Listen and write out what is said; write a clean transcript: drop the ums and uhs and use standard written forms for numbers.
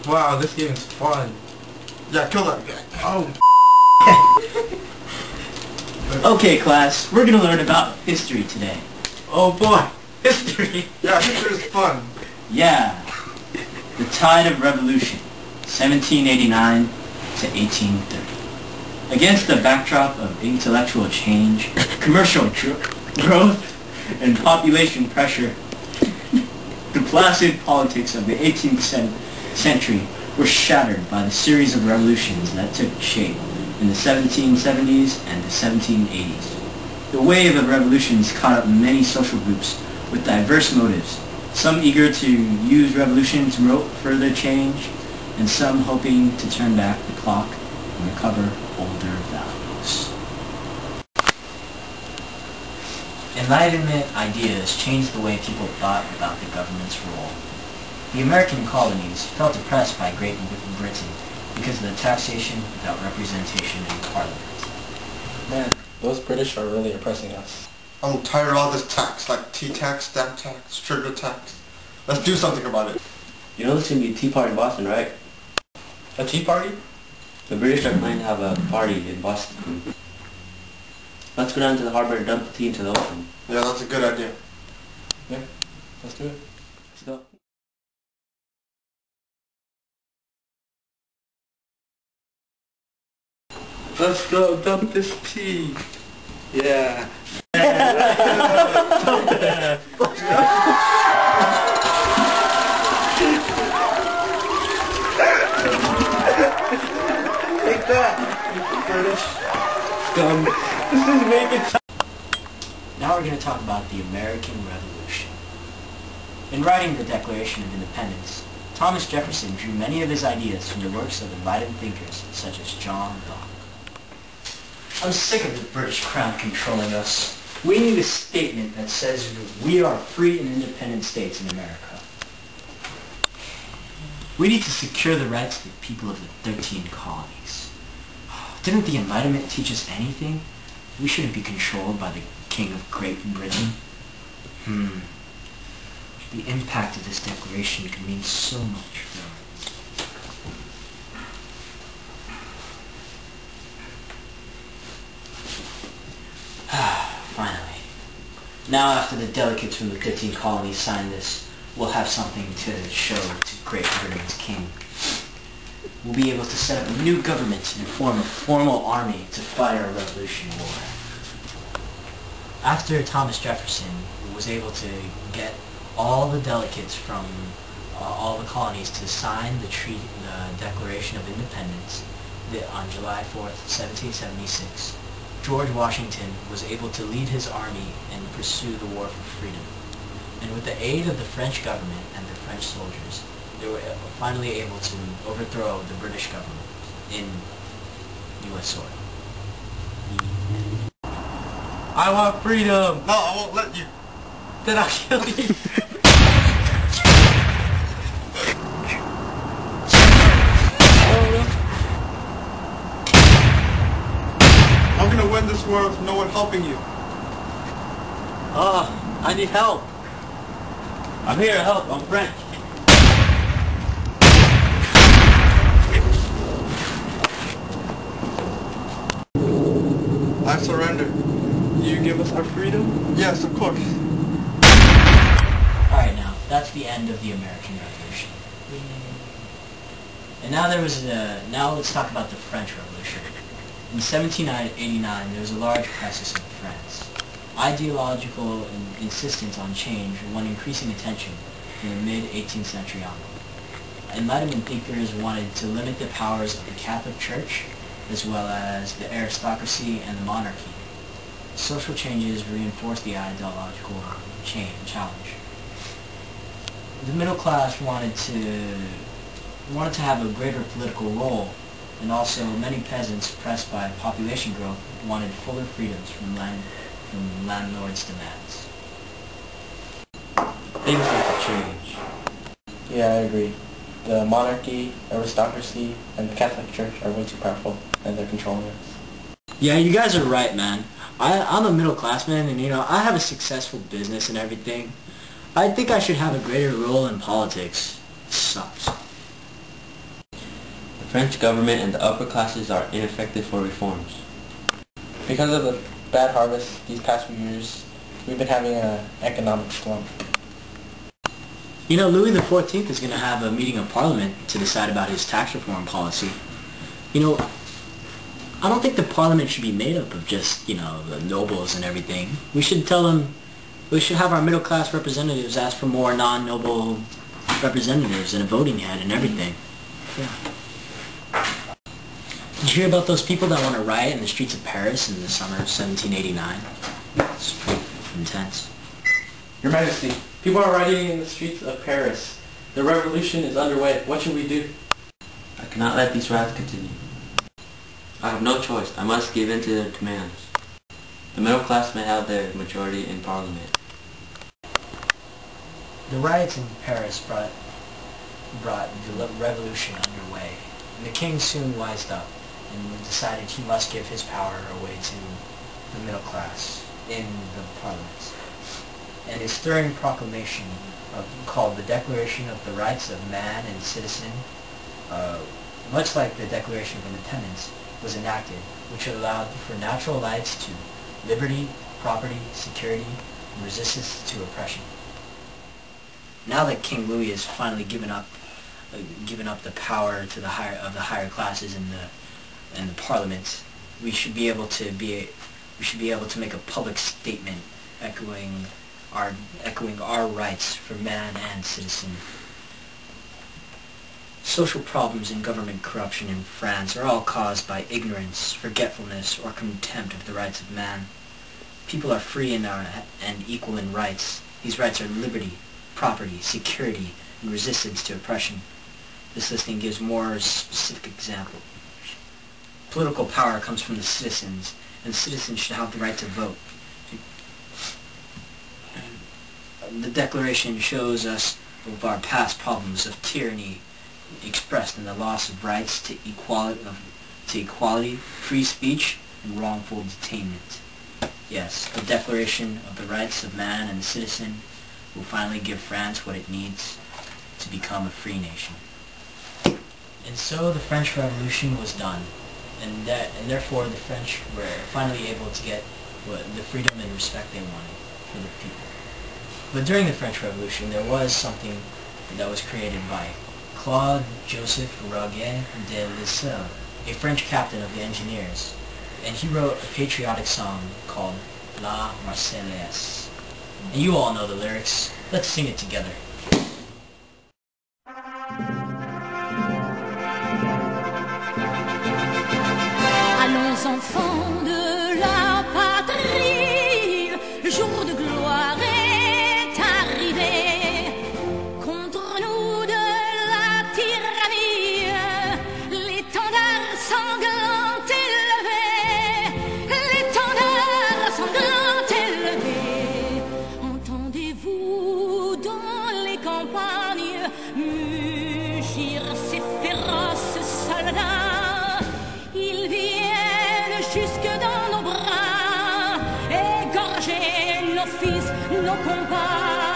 Wow, this game is fun. Yeah, kill that guy. Oh. Okay, class, we're gonna learn about history today. Oh boy, history. Yeah, history is fun. Yeah. The tide of revolution, 1789 to 1830. Against the backdrop of intellectual change, commercial growth, and population pressure, the placid politics of the 18th century were shattered by the series of revolutions that took shape in the 1770s and the 1780s. The wave of revolutions caught up many social groups with diverse motives, some eager to use revolution to promote further change, and some hoping to turn back the clock and recover older values. Enlightenment ideas changed the way people thought about the government's role. The American colonies felt oppressed by Great Britain because of the taxation without representation in Parliament. Man, those British are really oppressing us. I'm tired of all this tax, like tea tax, stamp tax, sugar tax. Let's do something about it. You know there's going to be a tea party in Boston, right? A tea party? The British are planning to have a party in Boston. Let's go down to the harbor and dump the tea into the ocean. Yeah, that's a good idea. Yeah, let's do it. Let's go. Let's go dump this tea. Yeah. Take that, British scum. This is making time. Now we're going to talk about the American Revolution. In writing the Declaration of Independence, Thomas Jefferson drew many of his ideas from the works of enlightened thinkers such as John Locke. I'm sick of the British Crown controlling us. We need a statement that says we are free and independent states in America. We need to secure the rights of the people of the 13 colonies. Didn't the Enlightenment teach us anything? We shouldn't be controlled by the King of Great Britain. The impact of this declaration could mean so much for us. Finally. Now after the delegates from the 13 colonies sign this, we'll have something to show to Great Britain's king. We'll be able to set up a new government and form a formal army to fight our Revolution War. After Thomas Jefferson was able to get all the delegates from all the colonies to sign the Declaration of Independence on July 4th, 1776, George Washington was able to lead his army and pursue the war for freedom. And with the aid of the French government and the French soldiers, they were finally able to overthrow the British government in U.S. soil. I want freedom. No, I won't let you. Then I'll kill you. I'm gonna win this war with no one helping you. I need help. I'm here to help. I'm French. I surrender. You give us our freedom? Yes, of course. Alright, now, that's the end of the American Revolution. And now let's talk about the French Revolution. In 1789, there was a large crisis in France. Ideological insistence on change won increasing attention from the mid-18th century onward. Enlightenment thinkers wanted to limit the powers of the Catholic Church, as well as the aristocracy and the monarchy. Social changes reinforced the ideological challenge. The middle class wanted to have a greater political role, and also many peasants, pressed by population growth, wanted fuller freedoms from landlords' demands. Things have to change. Yeah, I agree. The monarchy, aristocracy, and the Catholic Church are way too powerful, and they're controlling us. Yeah, you guys are right, man. I'm a middle class man, and I have a successful business and everything. I think I should have a greater role in politics. It sucks. French government and the upper classes are ineffective for reforms. Because of the bad harvest these past few years, we've been having an economic slump. You know, Louis XIV is going to have a meeting of Parliament to decide about his tax reform policy. You know, I don't think the Parliament should be made up of just, you know, the nobles and everything. We should tell them, we should have our middle class representatives ask for more non-noble representatives and a voting head and everything. Yeah. Did you hear about those people that want to riot in the streets of Paris in the summer of 1789? It's pretty intense. Your Majesty, people are rioting in the streets of Paris. The revolution is underway. What should we do? I cannot let these riots continue. I have no choice. I must give in to their demands. The middle class may have their majority in Parliament. The riots in Paris brought the revolution underway, and the king soon wised up and decided he must give his power away to the middle class in the parliaments. And his stirring proclamation called the Declaration of the Rights of Man and Citizen, much like the Declaration of Independence, was enacted, which allowed for natural rights to liberty, property, security, and resistance to oppression. Now that King Louis has finally given up the power to the higher classes in the parliament, we should be able to make a public statement echoing our rights for man and citizen. Social problems and government corruption in France are all caused by ignorance, forgetfulness, or contempt of the rights of man. People are free and equal in rights. These rights are liberty, property, security, and resistance to oppression. This listing gives more specific examples. Political power comes from the citizens, and citizens should have the right to vote. The Declaration shows us of our past problems of tyranny expressed in the loss of rights to equality, free speech, and wrongful detainment. Yes, the Declaration of the Rights of Man and Citizen will finally give France what it needs to become a free nation. And so the French Revolution was done, and therefore the French were finally able to get the freedom and respect they wanted for the people. But during the French Revolution, there was something that was created by Claude Joseph Roguet de Lisle, a French captain of the engineers, and he wrote a patriotic song called La Marseillaise. And you all know the lyrics. Let's sing it together. Allons enfants de la patrie, le jour de gloire est arrivé. Contre nous de la tyrannie, l'étendard sanglant élevé, l'étendard sanglant élevé. Entendez-vous dans les campagnes mugir ces féroces soldats? Ils viennent jusque dans nos bras, égorger nos fils, nos combats.